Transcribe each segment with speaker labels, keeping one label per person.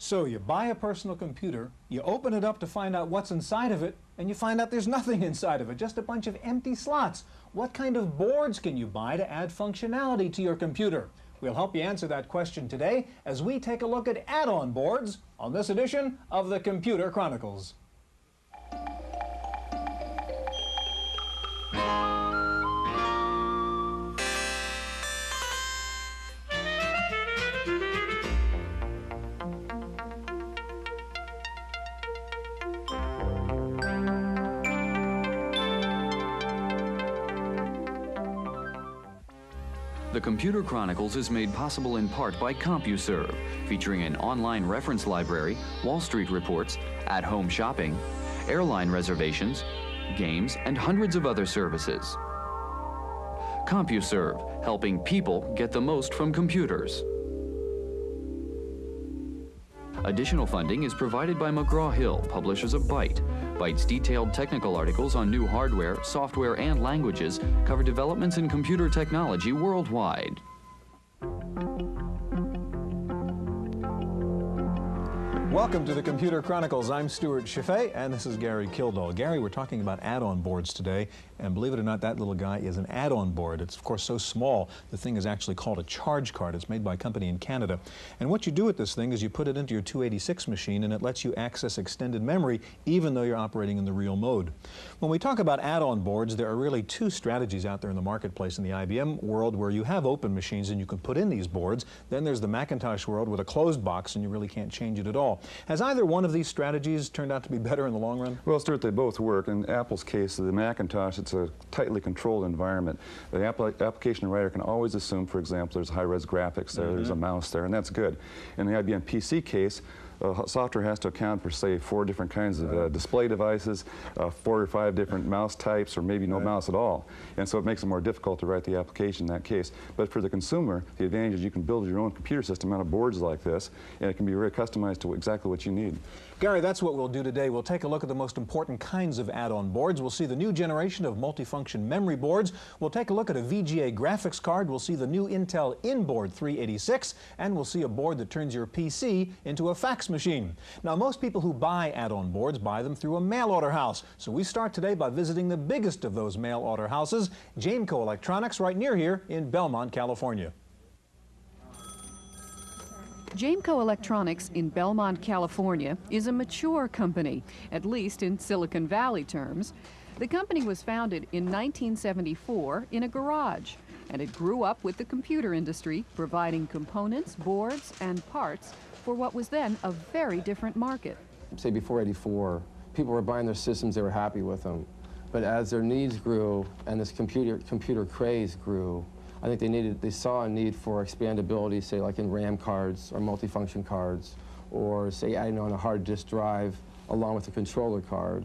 Speaker 1: So you buy a personal computer, you open it up to find out what's inside of it, and you find out there's nothing inside of it, just a bunch of empty slots. What kind of boards can you buy to add functionality to your computer? We'll help you answer that question today as we take a look at add-on boards on this edition of the Computer Chronicles.
Speaker 2: The Computer Chronicles is made possible in part by CompuServe, featuring an online reference library, Wall Street reports, at-home shopping, airline reservations, games, and hundreds of other services. CompuServe, helping people get the most from computers. Additional funding is provided by McGraw-Hill, publishers of Byte. Byte's detailed technical articles on new hardware, software, and languages cover developments in computer technology worldwide.
Speaker 1: Welcome to the Computer Chronicles. I'm Stewart Cheifet, and this is Gary Kildall. Gary, we're talking about add-on boards today, and believe it or not, that little guy is an add-on board. It's, of course, so small, the thing is actually called a charge card. It's made by a company in Canada. And what you do with this thing is you put it into your 286 machine, and it lets you access extended memory, even though you're operating in the real mode. When we talk about add-on boards, there are really two strategies out there in the marketplace in the IBM world where you have open machines and you can put in these boards. Then there's the Macintosh world with a closed box, and you really can't change it at all. Has either one of these strategies turned out to be better in the long run?
Speaker 3: Well, Stuart, they both work. In Apple's case, the Macintosh, it's a tightly controlled environment. The application writer can always assume, for example, there's high-res graphics there, there's a mouse there, and that's good. In the IBM PC case, software has to account for, say, 4 different kinds of display devices, 4 or 5 different mouse types, or maybe no mouse at all. And so it makes it more difficult to write the application in that case. But for the consumer, the advantage is you can build your own computer system out of boards like this, and it can be very customized to exactly what you need.
Speaker 1: Gary, that's what we'll do today. We'll take a look at the most important kinds of add-on boards. We'll see the new generation of multifunction memory boards. We'll take a look at a VGA graphics card. We'll see the new Intel Inboard 386, and we'll see a board that turns your PC into a fax machine. Now, most people who buy add-on boards buy them through a mail-order house. So we start today by visiting the biggest of those mail-order houses, Jameco Electronics, right near here in Belmont, California.
Speaker 4: Jameco Electronics in Belmont, California is a mature company, at least in Silicon Valley terms. The company was founded in 1974 in a garage, and it grew up with the computer industry, providing components, boards, and parts for what was then a very different market.
Speaker 5: Say before '84, people were buying their systems, they were happy with them. But as their needs grew and this computer craze grew, I think they saw a need for expandability, say like in RAM cards or multifunction cards, or say adding on a hard disk drive along with a controller card.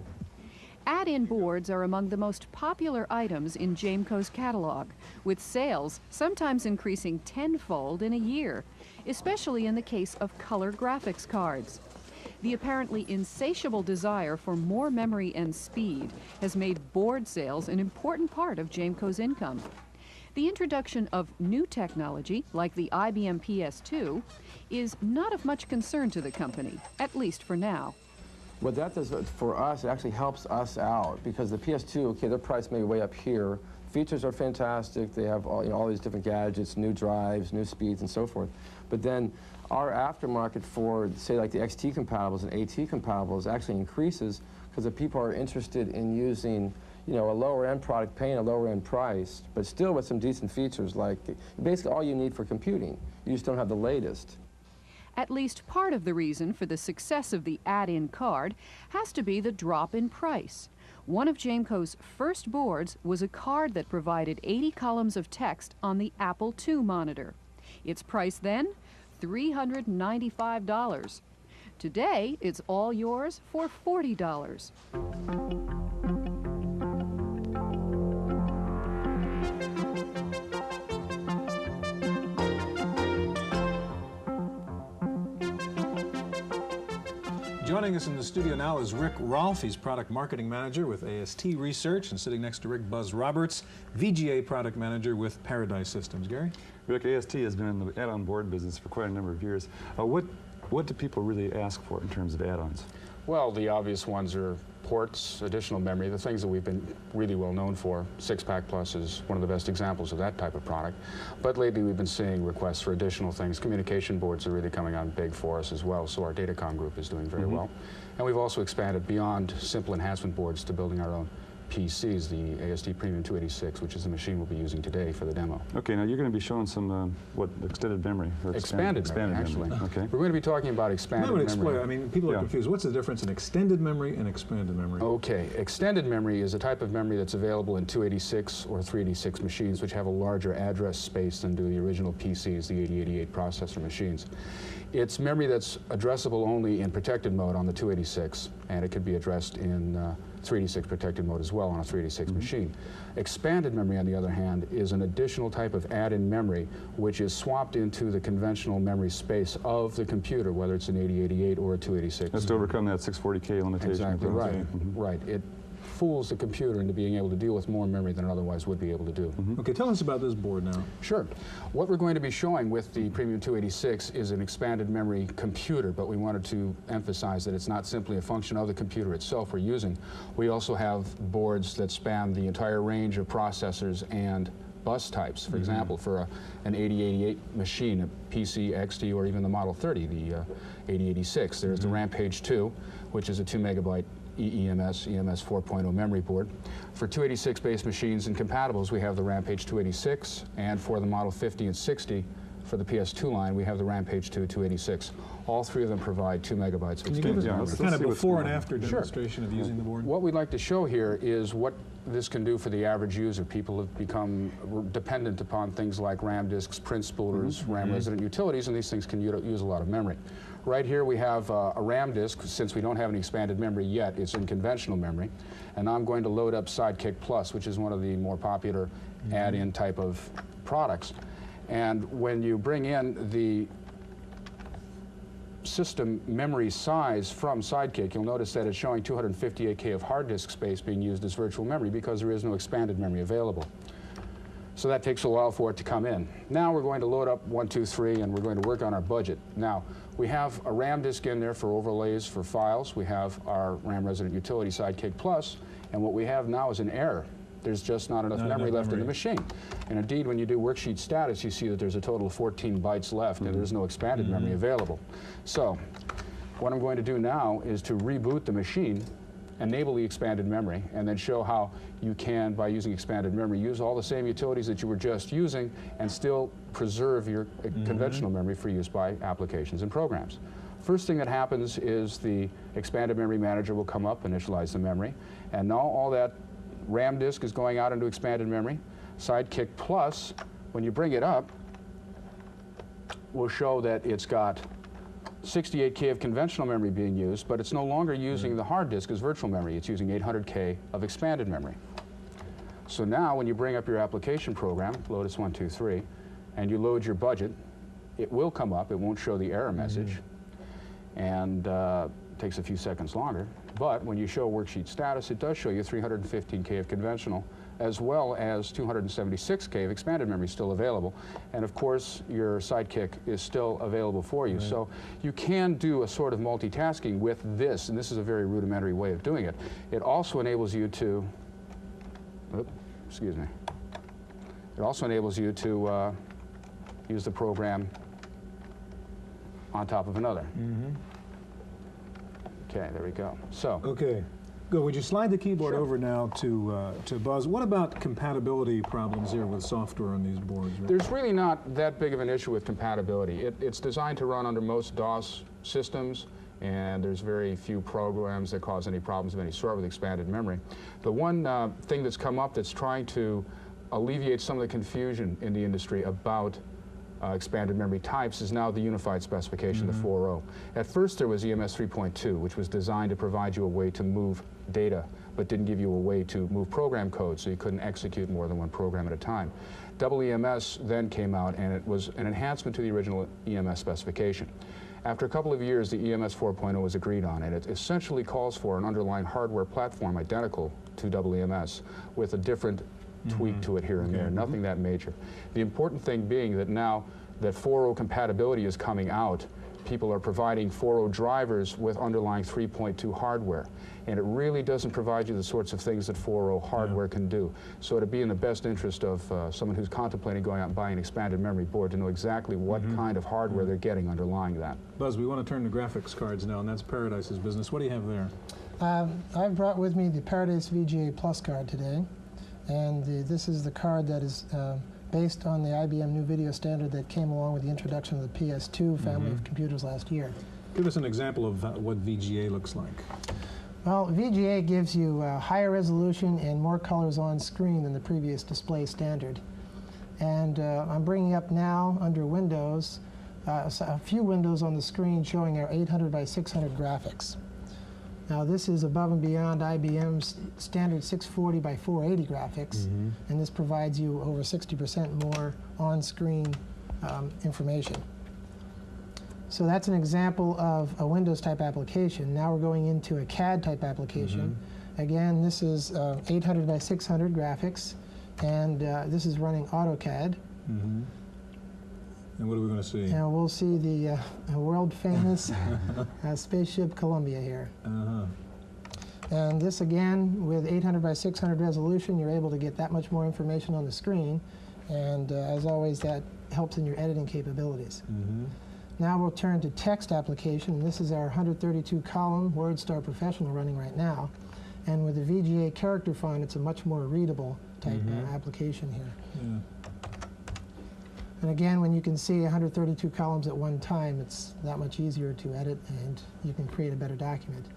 Speaker 4: Add-in boards are among the most popular items in Jameco's catalog, with sales sometimes increasing tenfold in a year, especially in the case of color graphics cards. The apparently insatiable desire for more memory and speed has made board sales an important part of Jameco's income. The introduction of new technology, like the IBM PS2, is not of much concern to the company, at least for now.
Speaker 5: What that does for us, it actually helps us out, because the PS2, okay, their price may be way up here. Features are fantastic. They have all these different gadgets, new drives, new speeds, and so forth. But then our aftermarket for, say, like the XT compatibles and AT compatibles actually increases because the people are interested in using a lower-end product, paying a lower-end price, but still with some decent features, like basically all you need for computing. You just don't have the latest.
Speaker 4: At least part of the reason for the success of the add-in card has to be the drop in price. One of Jameco's first boards was a card that provided 80 columns of text on the Apple II monitor. Its price then, $395. Today, it's all yours for $40.
Speaker 1: Joining us in the studio now is Rick Rolfe. He's Product Marketing Manager with AST Research, and sitting next to Rick, Buzz Roberts, VGA Product Manager with Paradise Systems. Gary?
Speaker 3: Rick, AST has been in the add-on board business for quite a number of years. What What do people really ask for in terms of add-ons?
Speaker 6: Well, the obvious ones are ports, additional memory, the things that we've been really well known for. 6-Pack Plus is one of the best examples of that type of product. But lately we've been seeing requests for additional things. Communication boards are really coming on big for us as well, so our Datacom group is doing very well. And we've also expanded beyond simple enhancement boards to building our own PCs, the ASD Premium 286, which is the machine we'll be using today for the demo.
Speaker 3: Okay, now you're going to be showing some, what, extended memory? Or
Speaker 6: Expanded memory, actually.
Speaker 3: Okay.
Speaker 6: We're going to be talking about expanded memory.
Speaker 1: Explain. I mean, people are confused. What's the difference in extended memory and expanded memory?
Speaker 6: Okay, extended memory is a type of memory that's available in 286 or 386 machines, which have a larger address space than do the original PCs, the 8088 processor machines. It's memory that's addressable only in protected mode on the 286, and it can be addressed in 386 protected mode as well on a 386 machine. Expanded memory, on the other hand, is an additional type of add-in memory which is swapped into the conventional memory space of the computer, whether it's an 8088 or a 286.
Speaker 3: That's to overcome that 640K limitation.
Speaker 6: Exactly right. Right. It fools the computer into being able to deal with more memory than it otherwise would be able to do.
Speaker 1: Okay, tell us about this board now.
Speaker 6: Sure. What we're going to be showing with the Premium 286 is an expanded memory computer, but we wanted to emphasize that it's not simply a function of the computer itself we're using. We also have boards that span the entire range of processors and bus types. For example, for an 8088 machine, a PC, XT, or even the Model 30, the 8086, there's the Rampage 2, which is a 2 megabyte EMS 4.0 memory board. For 286-based machines and compatibles, we have the Rampage 286, and for the Model 50 and 60, for the PS2 line, we have the Rampage 2 286. All three of them provide 2 megabytes of extended memory.
Speaker 1: It's kind of before and after demonstration of using the board.
Speaker 6: What we'd like to show here is what this can do for the average user. People have become dependent upon things like RAM disks, print spoolers, RAM resident utilities, and these things can use a lot of memory. Right here we have a RAM disk. Since we don't have any expanded memory yet, it's in conventional memory. And now I'm going to load up Sidekick Plus, which is one of the more popular add-in type of products. And when you bring in the system memory size from Sidekick, you'll notice that it's showing 258K of hard disk space being used as virtual memory because there is no expanded memory available. So that takes a while for it to come in. Now we're going to load up 1, 2, 3, and we're going to work on our budget. Now, we have a RAM disk in there for overlays for files. We have our RAM resident utility Sidekick Plus, and what we have now is an error. There's just not enough memory left in the machine. And indeed, when you do worksheet status, you see that there's a total of 14 bytes left, and there's no expanded memory available. So what I'm going to do now is to reboot the machine, enable the expanded memory, and then show how you can, by using expanded memory, use all the same utilities that you were just using and still preserve your conventional memory for use by applications and programs. First thing that happens is the expanded memory manager will come up, initialize the memory, and now all that RAM disk is going out into expanded memory. Sidekick Plus, when you bring it up, will show that it's got 68K of conventional memory being used, but it's no longer using the hard disk as virtual memory. It's using 800K of expanded memory. So now when you bring up your application program, Lotus 1, 2, 3, and you load your budget, it will come up. It won't show the error message, and it takes a few seconds longer. But when you show worksheet status, it does show you 315K of conventional, as well as 276K of expanded memory still available. And of course, your Sidekick is still available for you. So you can do a sort of multitasking with this, and this is a very rudimentary way of doing it. It also enables you to, excuse me. It also enables you to use the program on top of another. Okay, there we go. So.
Speaker 1: Okay, good. Would you slide the keyboard over now to Buzz? What about compatibility problems here with software on these boards?
Speaker 6: There's really not that big of an issue with compatibility. It's designed to run under most DOS systems, and there's very few programs that cause any problems of any sort with expanded memory. The one thing that's come up that's trying to alleviate some of the confusion in the industry about expanded memory types is now the unified specification, the 4.0. At first there was EMS 3.2, which was designed to provide you a way to move data, but didn't give you a way to move program code, so you couldn't execute more than one program at a time. Double EMS then came out, and it was an enhancement to the original EMS specification. After a couple of years, the EMS 4.0 was agreed on, and it essentially calls for an underlying hardware platform identical to double EMS with a different tweak to it here and there, nothing that major. The important thing being that now that 4.0 compatibility is coming out, people are providing 4.0 drivers with underlying 3.2 hardware. And it really doesn't provide you the sorts of things that 4.0 hardware can do. So it'd be in the best interest of someone who's contemplating going out and buying an expanded memory board to know exactly what kind of hardware they're getting underlying that.
Speaker 1: Buzz, we want to turn to graphics cards now, and that's Paradise's business. What do you have there?
Speaker 7: I've brought with me the Paradise VGA Plus card today, and this is the card that is based on the IBM new video standard that came along with the introduction of the PS2 family of computers last year.
Speaker 1: Give us an example of what VGA looks like.
Speaker 7: Well, VGA gives you higher resolution and more colors on screen than the previous display standard. And I'm bringing up now under Windows a few windows on the screen showing our 800 by 600 graphics. Now this is above and beyond IBM's standard 640 by 480 graphics, and this provides you over 60% more on-screen information. So that's an example of a Windows type application. Now we're going into a CAD type application. Again, this is 800 by 600 graphics, and this is running AutoCAD.
Speaker 1: And what are we going to see?
Speaker 7: And we'll see the world famous spaceship Columbia here. And this again, with 800 by 600 resolution, you're able to get that much more information on the screen. And as always, that helps in your editing capabilities. Now we'll turn to text application. This is our 132-column WordStar Professional running right now. And with the VGA character font, it's a much more readable type application here. And again, when you can see 132 columns at one time, it's that much easier to edit, and you can create a better document.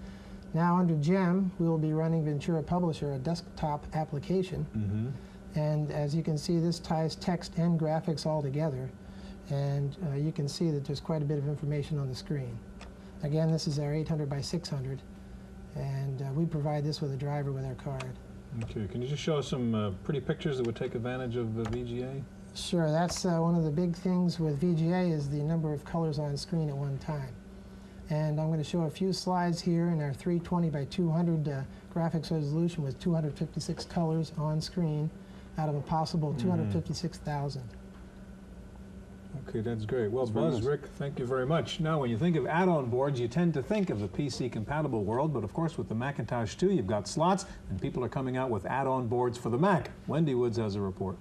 Speaker 7: Now under GEM, we will be running Ventura Publisher, a desktop application. And as you can see, this ties text and graphics all together. And you can see that there's quite a bit of information on the screen. Again, this is our 800 by 600, and we provide this with a driver with our card.
Speaker 1: Okay, can you just show us some pretty pictures that would take advantage of VGA?
Speaker 7: Sure, that's one of the big things with VGA is the number of colors on screen at one time. And I'm going to show a few slides here in our 320 by 200 graphics resolution with 256 colors on screen out of a possible 256,000.
Speaker 1: Okay, that's great. Well, Buzz, Rick, thank you very much. Now, when you think of add-on boards, you tend to think of the PC-compatible world, but of course with the Macintosh 2, you've got slots, and people are coming out with add-on boards for the Mac. Wendy Woods has a report.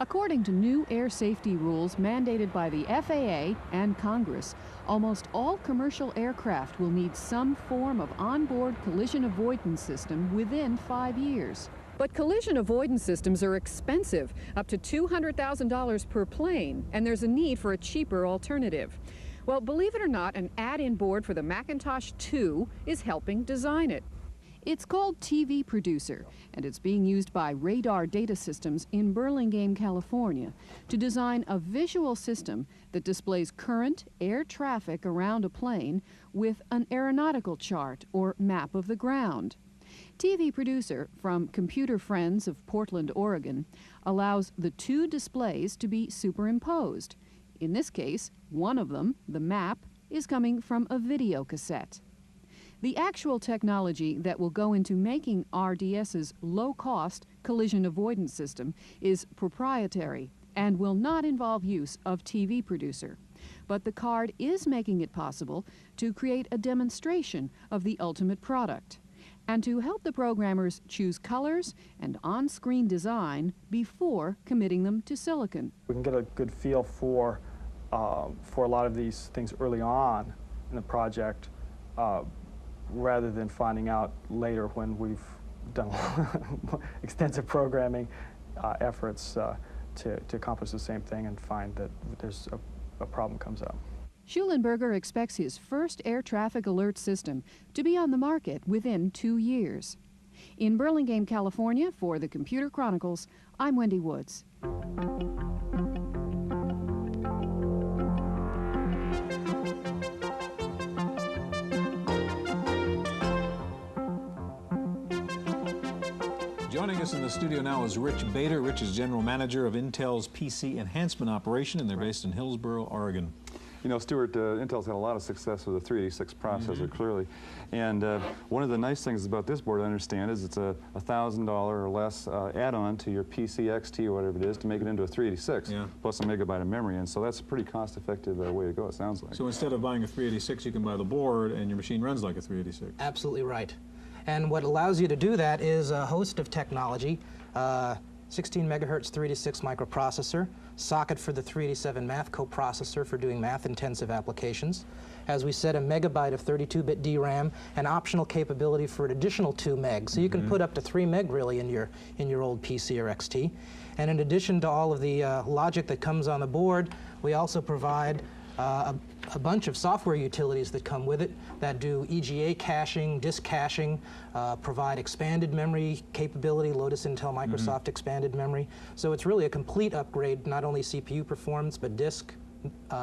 Speaker 4: According to new air safety rules mandated by the FAA and Congress, almost all commercial aircraft will need some form of onboard collision avoidance system within 5 years. But collision avoidance systems are expensive, up to $200,000 per plane, and there's a need for a cheaper alternative. Well, believe it or not, an add-in board for the Macintosh 2 is helping design it. It's called TV Producer, and it's being used by Radar Data Systems in Burlingame, California, to design a visual system that displays current air traffic around a plane with an aeronautical chart or map of the ground. TV Producer from Computer Friends of Portland, Oregon, allows the two displays to be superimposed. In this case, one of them, the map, is coming from a video cassette. The actual technology that will go into making RDS's low-cost collision avoidance system is proprietary and will not involve use of TV Producer. But the card is making it possible to create a demonstration of the ultimate product and to help the programmers choose colors and on-screen design before committing them to silicon.
Speaker 8: We can get a good feel for a lot of these things early on in the project, rather than finding out later when we've done extensive programming efforts to accomplish the same thing and find that there's a problem comes up.
Speaker 4: Schulenberger expects his first air traffic alert system to be on the market within 2 years. In Burlingame, California, for the Computer Chronicles, I'm Wendy Woods.
Speaker 1: Joining us in the studio now is Rich Bader. Rich is General Manager of Intel's PC Enhancement Operation, and they're based in Hillsboro, Oregon.
Speaker 3: You know, Stewart, Intel's had a lot of success with the 386 processor, clearly. And one of the nice things about this board, I understand, is it's a $1,000 or less add-on to your PC XT or whatever it is to make it into a 386, plus a megabyte of memory. And so that's a pretty cost-effective way to go, it sounds like.
Speaker 1: So instead of buying a 386, you can buy the board, and your machine runs like a 386.
Speaker 9: Absolutely right. And what allows you to do that is a host of technology. 16 megahertz 386 microprocessor, socket for the 387 math coprocessor for doing math-intensive applications. As we said, a megabyte of 32-bit DRAM, and optional capability for an additional 2 meg. So you can put up to 3 meg really in your old PC or XT. And in addition to all of the logic that comes on the board, we also provide a bunch of software utilities that come with it that do EGA caching, disk caching, provide expanded memory capability, Lotus Intel Microsoft expanded memory. So it's really a complete upgrade, not only CPU performance, but disk,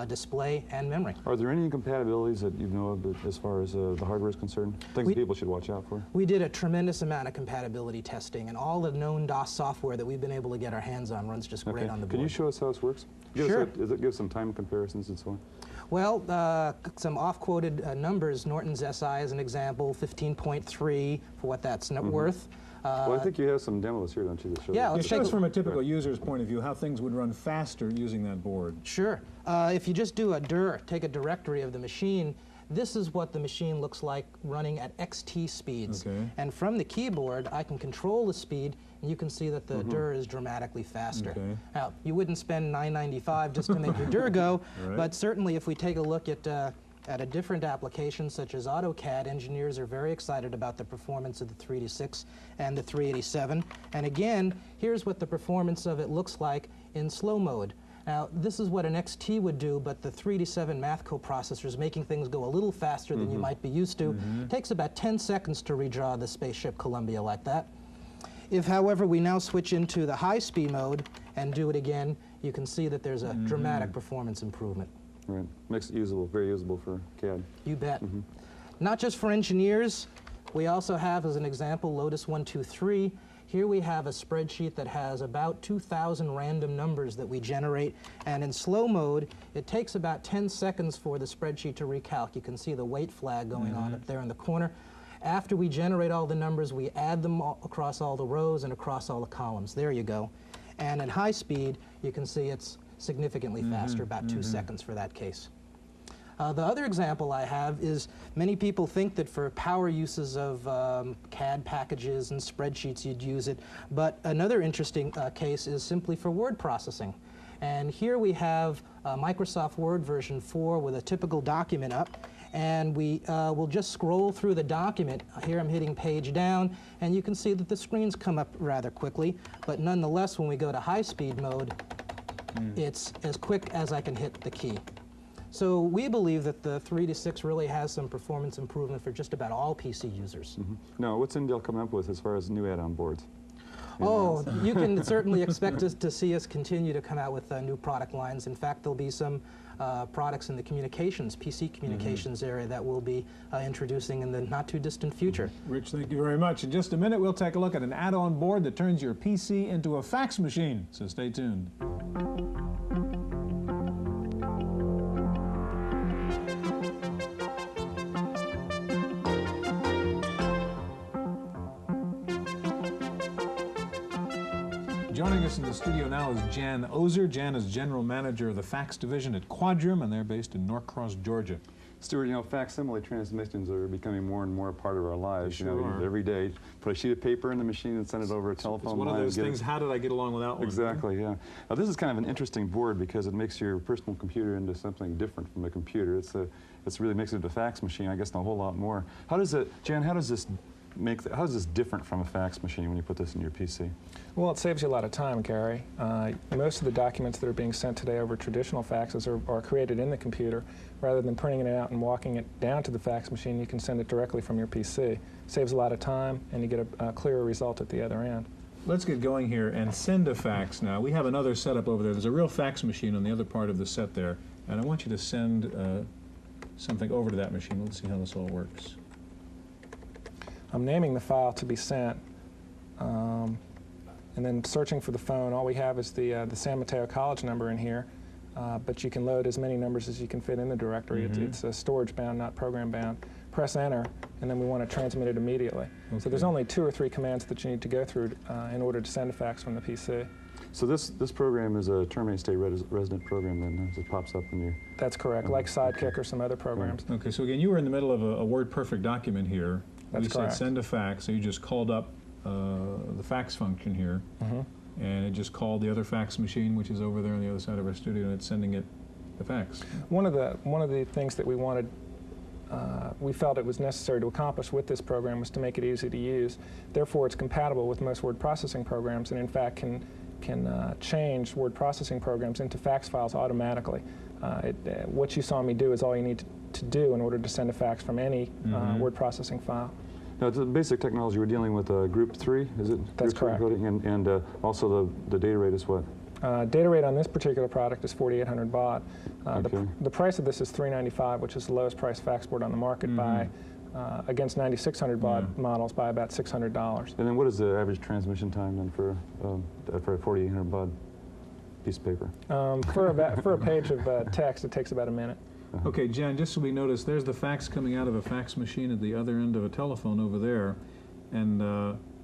Speaker 9: display, and memory.
Speaker 3: Are there any incompatibilities that you know of as far as the hardware is concerned? Things that people should watch out for?
Speaker 9: We did a tremendous amount of compatibility testing, and all the known DOS software that we've been able to get our hands on runs just great on the board.
Speaker 3: Can you show us how this works?
Speaker 9: Sure.
Speaker 3: Give some time comparisons and so on.
Speaker 9: Well, some off-quoted numbers, Norton's SI as an example, 15.3 for what that's worth.
Speaker 3: Well, I think you have some demos here, don't you? To show
Speaker 9: yeah, let's
Speaker 1: show us from a typical user's point of view how things would run faster using that board.
Speaker 9: Sure. If you just do a dir, take a directory of the machine, this is what the machine looks like running at XT speeds.
Speaker 1: Okay.
Speaker 9: And from the keyboard, I can control the speed, and you can see that the dir is dramatically faster.
Speaker 1: Okay.
Speaker 9: Now, you wouldn't spend $9.95 just to make your dir go, but certainly if we take a look at a different application such as AutoCAD, engineers are very excited about the performance of the 386 and the 387. And again, here's what the performance of it looks like in slow mode. Now, this is what an XT would do, but the 387 math coprocessor is making things go a little faster than you might be used to. It takes about 10 seconds to redraw the spaceship Columbia like that. If, however, we now switch into the high-speed mode and do it again, you can see that there's a dramatic performance improvement.
Speaker 3: Right. Makes it usable, very usable for CAD.
Speaker 9: You bet. Not just for engineers, we also have, as an example, Lotus 123. Here we have a spreadsheet that has about 2,000 random numbers that we generate, and in slow mode, it takes about 10 seconds for the spreadsheet to recalc. You can see the wait flag going on up there in the corner. After we generate all the numbers, we add them all across all the rows and across all the columns. There you go. And at high speed, you can see it's significantly faster, about 2 seconds for that case. The other example I have is many people think that for power uses of CAD packages and spreadsheets you'd use it, but another interesting case is simply for word processing. And here we have Microsoft Word version 4 with a typical document up, and we will just scroll through the document. Here I'm hitting page down, and you can see that the screens come up rather quickly, but nonetheless when we go to high-speed mode, it's as quick as I can hit the key. So we believe that the 386 really has some performance improvement for just about all PC users.
Speaker 3: Now, what's Intel coming up with as far as new add-on boards?
Speaker 9: Oh, you can certainly expect us to see us continue to come out with new product lines. In fact, there'll be some products in the communications, PC communications area that we'll be introducing in the not-too-distant future.
Speaker 1: Rich, thank you very much. In just a minute, we'll take a look at an add-on board that turns your PC into a fax machine, so stay tuned. Joining us in the studio now is Jan Ozer. Jan is General Manager of the Fax Division at Quadrum, and they're based in Norcross, Georgia.
Speaker 3: Stewart, you know, facsimile transmissions are becoming more and more a part of our lives.
Speaker 1: They
Speaker 3: you know,
Speaker 1: sure are.
Speaker 3: Every day, put a sheet of paper in the machine and send it over a telephone line.
Speaker 1: It's one of those things, how did I get along without one?
Speaker 3: Exactly, yeah. Now, this is kind of an interesting board because it makes your personal computer into something different from a computer. It's really makes it a fax machine, I guess, and a whole lot more. How does it, Jan, how is this different from a fax machine when you put this in your PC?
Speaker 10: Well, it saves you a lot of time, Gary. Most of the documents that are being sent today over traditional faxes are created in the computer. Rather than printing it out and walking it down to the fax machine, you can send it directly from your PC. Saves a lot of time, and you get a clearer result at the other end.
Speaker 1: Let's get going here and send a fax now. We have another setup over there. There's a real fax machine on the other part of the set there, and I want you to send something over to that machine. Let's see how this all works.
Speaker 10: I'm naming the file to be sent, and then searching for the phone. All we have is the San Mateo College number in here. but you can load as many numbers as you can fit in the directory. It's storage bound, not program bound. Press enter, and then we want to transmit it immediately. Okay. So there's only 2 or 3 commands that you need to go through in order to send a fax from the PC.
Speaker 3: So this program is a terminated state resident program then, as it pops up in your...
Speaker 10: That's correct, like Sidekick or some other programs.
Speaker 1: Okay, so again, you were in the middle of a WordPerfect document here.
Speaker 10: That's correct.
Speaker 1: Said send a fax, so you just called up the fax function here, and it just called the other fax machine, which is over there on the other side of our studio, and it's sending it the fax. One of
Speaker 10: the things that we wanted, we felt it was necessary to accomplish with this program was to make it easy to use. Therefore, it's compatible with most word processing programs, and in fact can change word processing programs into fax files automatically. What you saw me do is all you need to do in order to send a fax from any word processing file.
Speaker 3: Now, the basic technology we're dealing with group 3, is it?
Speaker 10: That's correct.
Speaker 3: And also the data rate is what?
Speaker 10: Data rate on this particular product is 4,800 baud.
Speaker 3: Okay.
Speaker 10: The price of this is $395, which is the lowest price fax board on the market by against 9,600 baud models by about $600.
Speaker 3: And then what is the average transmission time then for a 4,800 baud piece of paper?
Speaker 10: For a page of text, it takes about a minute.
Speaker 1: Okay, Jen, just so we notice, there's the fax coming out of a fax machine at the other end of a telephone over there, and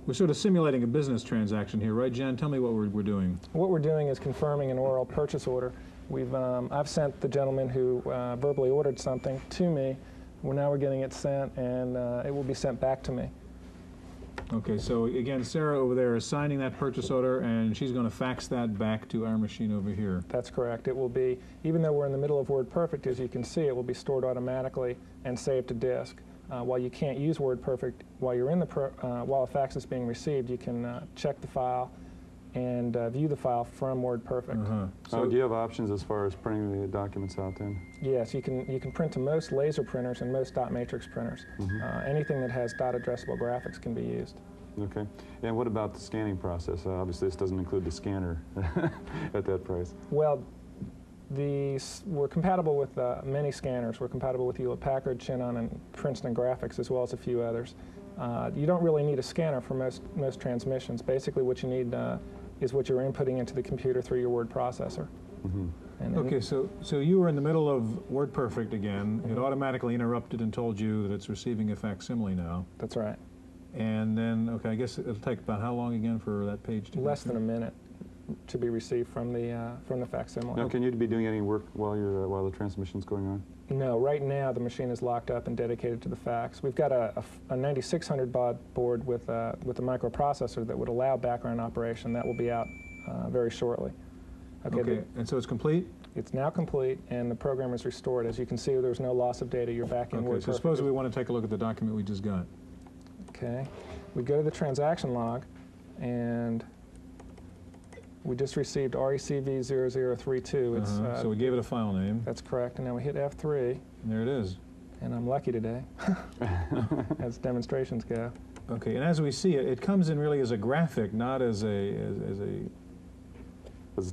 Speaker 1: we're sort of simulating a business transaction here, right, Jen? Tell me what we're doing.
Speaker 10: What we're doing is confirming an oral purchase order. I've sent the gentleman who verbally ordered something to me. Now we're getting it sent, and it will be sent back to me.
Speaker 1: Okay, so again, Sarah over there is signing that purchase order, and she's going to fax that back to our machine over here.
Speaker 10: That's correct. It will be, even though we're in the middle of WordPerfect, as you can see, it will be stored automatically and saved to disk. While you can't use WordPerfect while you're in the while a fax is being received, you can check the file and view the file from WordPerfect.
Speaker 3: So do you have options as far as printing the documents out then?
Speaker 10: Yes, you can print to most laser printers and most dot matrix printers. Anything that has dot addressable graphics can be used.
Speaker 3: Okay. And what about the scanning process? Obviously, this doesn't include the scanner at that price.
Speaker 10: Well, we're compatible with many scanners. We're compatible with Hewlett-Packard, Chinon, and Princeton Graphics, as well as a few others. You don't really need a scanner for most transmissions. Basically, what you need is what you're inputting into the computer through your word processor.
Speaker 1: Okay, so you were in the middle of WordPerfect again. It automatically interrupted and told you that it's receiving a facsimile now.
Speaker 10: That's right.
Speaker 1: And then, okay, I guess it'll take about how long again for that page to
Speaker 10: less than a minute to be received from the facsimile.
Speaker 3: Now, can you be doing any work while the transmission's going on?
Speaker 10: No, right now the machine is locked up and dedicated to the fax. We've got a 9600 baud board with a microprocessor that would allow background operation. That will be out very shortly.
Speaker 1: Okay, and so it's complete?
Speaker 10: It's now complete, and the program is restored. As you can see, there's no loss of data. You're back in WordPerfect.
Speaker 1: Okay, so suppose we want to take a look at the document we just got.
Speaker 10: Okay, we go to the transaction log, and we just received RECV0032.
Speaker 1: So we gave it a file name.
Speaker 10: That's correct, and now we hit F3.
Speaker 1: And there it is.
Speaker 10: And I'm lucky today, as demonstrations go.
Speaker 1: Okay, and as we see it, it comes in really as a graphic, not as a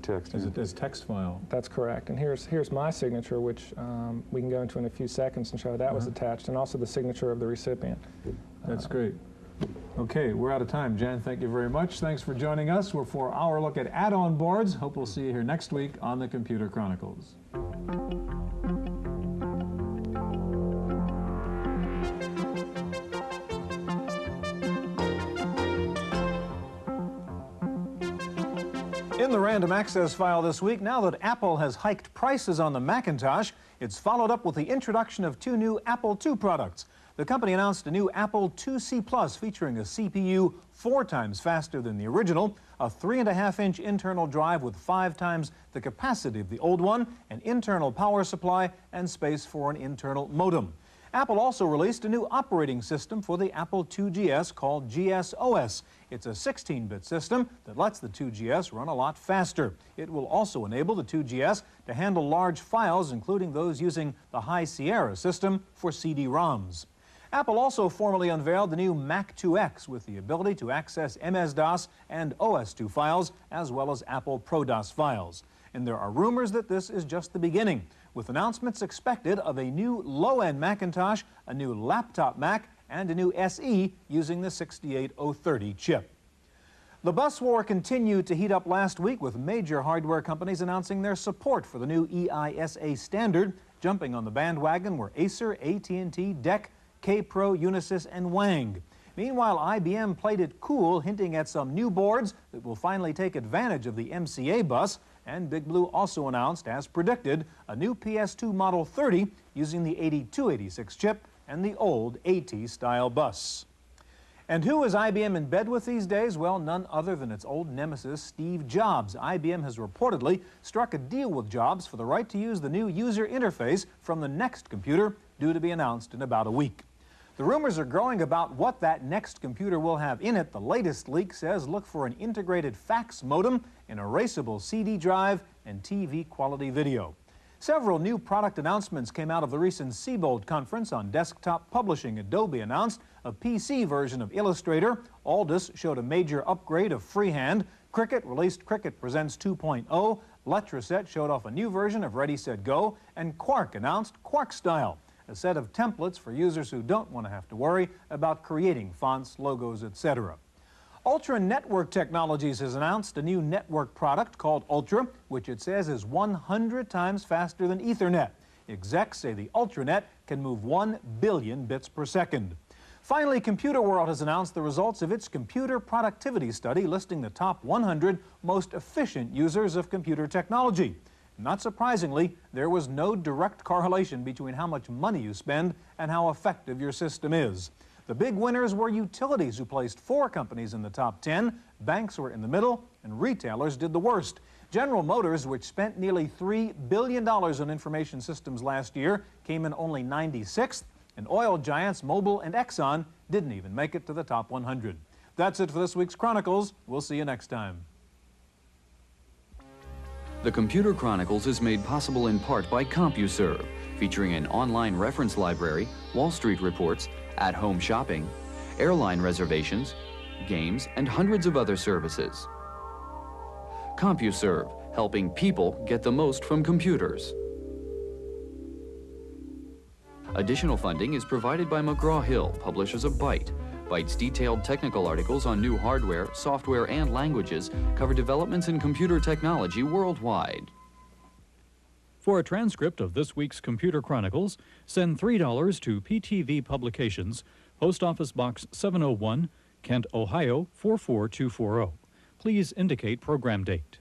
Speaker 3: text.
Speaker 1: As text file.
Speaker 10: That's correct. And here's my signature, which we can go into in a few seconds and show that was attached, and also the signature of the recipient.
Speaker 1: That's great. Okay, we're out of time. Jan, thank you very much. Thanks for joining us. We're for our look at add-on boards. Hope we'll see you here next week on the Computer Chronicles. In the random access file this week, now that Apple has hiked prices on the Macintosh, it's followed up with the introduction of 2 new Apple II products. The company announced a new Apple IIc Plus featuring a CPU 4 times faster than the original, a 3.5-inch internal drive with 5 times the capacity of the old one, an internal power supply, and space for an internal modem. Apple also released a new operating system for the Apple IIgs called GSOS. It's a 16-bit system that lets the 2GS run a lot faster. It will also enable the 2GS to handle large files, including those using the High Sierra system for CD-ROMs. Apple also formally unveiled the new Mac IIX with the ability to access MS-DOS and OS/2 files, as well as Apple ProDOS files. And there are rumors that this is just the beginning, with announcements expected of a new low-end Macintosh, a new laptop Mac, and a new SE using the 68030 chip. The bus war continued to heat up last week with major hardware companies announcing their support for the new EISA standard. Jumping on the bandwagon were Acer, AT&T, DEC, K-Pro, Unisys, and Wang. Meanwhile, IBM played it cool, hinting at some new boards that will finally take advantage of the MCA bus. And Big Blue also announced, as predicted, a new PS2 Model 30 using the 8286 chip and the old AT-style bus. And who is IBM in bed with these days? Well, none other than its old nemesis, Steve Jobs. IBM has reportedly struck a deal with Jobs for the right to use the new user interface from the next computer, due to be announced in about a week. The rumors are growing about what that next computer will have in it. The latest leak says look for an integrated fax modem, an erasable CD drive, and TV quality video. Several new product announcements came out of the recent Siebold conference on desktop publishing. Adobe announced a PC version of Illustrator. Aldus showed a major upgrade of Freehand. Cricut released Cricut Presents 2.0. Letraset showed off a new version of Ready, Set, Go. And Quark announced Quark Style, a set of templates for users who don't want to have to worry about creating fonts, logos, etc. Ultra Network Technologies has announced a new network product called Ultra, which it says is 100 times faster than Ethernet. Execs say the UltraNet can move 1 billion bits per second. Finally, Computer World has announced the results of its computer productivity study, listing the top 100 most efficient users of computer technology. Not surprisingly, there was no direct correlation between how much money you spend and how effective your system is. The big winners were utilities, who placed 4 companies in the top 10, banks were in the middle, and retailers did the worst. General Motors, which spent nearly $3 billion on information systems last year, came in only 96th, and oil giants Mobil and Exxon didn't even make it to the top 100. That's it for this week's Chronicles. We'll see you next time.
Speaker 2: The Computer Chronicles is made possible in part by CompuServe, featuring an online reference library, Wall Street reports, at-home shopping, airline reservations, games, and hundreds of other services. CompuServe, helping people get the most from computers. Additional funding is provided by McGraw-Hill, publishers of Byte. Byte's detailed technical articles on new hardware, software, and languages cover developments in computer technology worldwide.
Speaker 11: For a transcript of this week's Computer Chronicles, send $3 to PTV Publications, Post Office Box 701, Kent, Ohio 44240. Please indicate program date.